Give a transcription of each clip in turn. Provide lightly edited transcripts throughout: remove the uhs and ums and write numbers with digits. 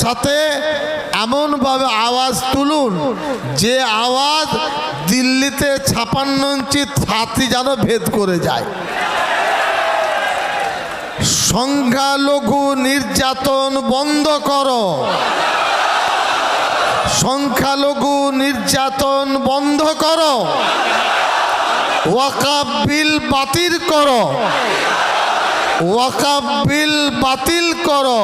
সাথে এমনভাবে আওয়াজ তুলুন যে আওয়াজ দিল্লিতে 56 ইঞ্চি ছাতি যেন ভেদ করে যায়। সংখ্যালঘু নির্যাতন বন্ধ করো, সংখ্যালঘু নির্যাতন বন্ধ করো, ওয়াকফ বিল বাতিল করো, ওয়াকফ বিল বাতিল করো।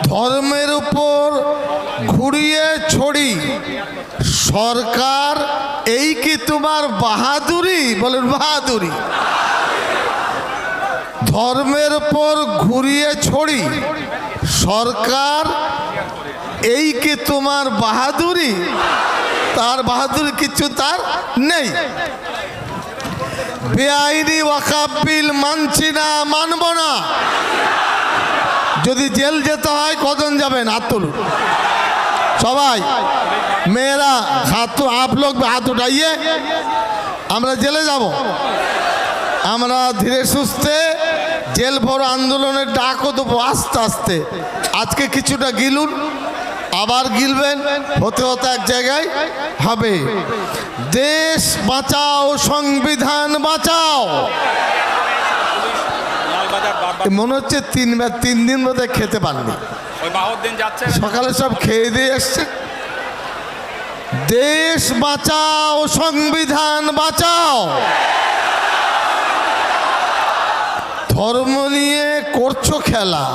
ধর্মের উপর ঘুরিয়ে ছড়ি সরকার, এই কি তোমার বাহাদুরি? বলেন বাহাদুরি। ধর্মের উপর ঘুরিয়ে ছড়ি সরকার, এই কি তোমার বাহাদুরি? তার বাহাদুরি কিছু তার নেই। বেআইনি ওয়াকফ বিল মানছি না, মানব না। যদি জেল যেতে হয় কজন যাবেন? হাত তুলুন সবাই। মেয়েরা হাত, आप लोग हाथ उठाइए। আমরা জেলে যাব। আমরা ধীরে সুস্থে জেল ভর আন্দোলনের ডাকও দেবো আস্তে আস্তে। আজকে কিছুটা গিলুন, আবার গিলবেন, হতে হতে এক জায়গায় হবে। দেশ বাঁচাও, সংবিধান বাঁচাও। মনে হচ্ছে 3 দিন বোধহয় খেতে পাননি, সকালে সব খেয়ে দিয়ে এসছে। দেশ বাঁচাও, সংবিধান বাঁচাও। ধর্ম নিয়ে করছো খেলা,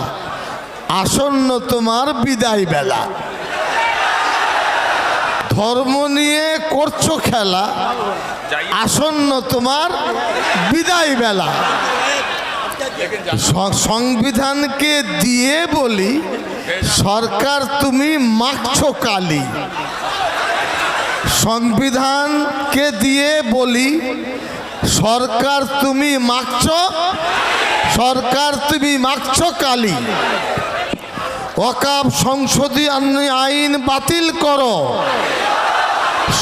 আসন্ন তোমার বিদায় বেলা। ধর্ম নিয়ে করছো খেলা, আসন্ন তোমার বিদায় বেলা। সংবিধানকে দিয়ে বলি সরকার তুমি মাখছো কালি। সংবিধানকে দিয়ে বলি সরকার তুমি মাখছো, সরকার তুমি মাখছো কালি। ওয়াকফ সংশোধনী আইন বাতিল করো,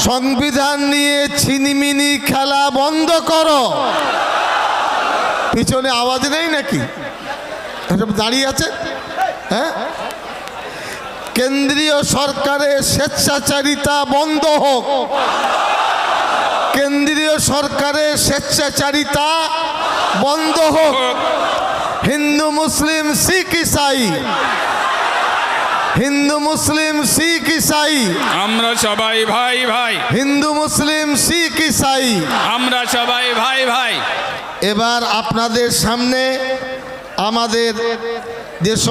সংবিধান নিয়ে ছিনিমিনি খেলা বন্ধ করো। পিছনে আওয়াজ নেই নাকি? সব দাঁড়িয়ে আছে। হ্যাঁ, কেন্দ্রীয় সরকারের স্বেচ্ছাচারিতা বন্ধ হোক। কেন্দ্রীয় সরকারের স্বেচ্ছাচারিতা বন্ধ হোক। হিন্দু মুসলিম শিখ ইসাই, হিন্দু মুসলিম শিখ ইসাই আমরা সবাই ভাই ভাই। হিন্দু মুসলিম শিখ ইসাই আমরা সবাই ভাই ভাই। এবার আপনাদের সামনে আমাদের যে সমস্ত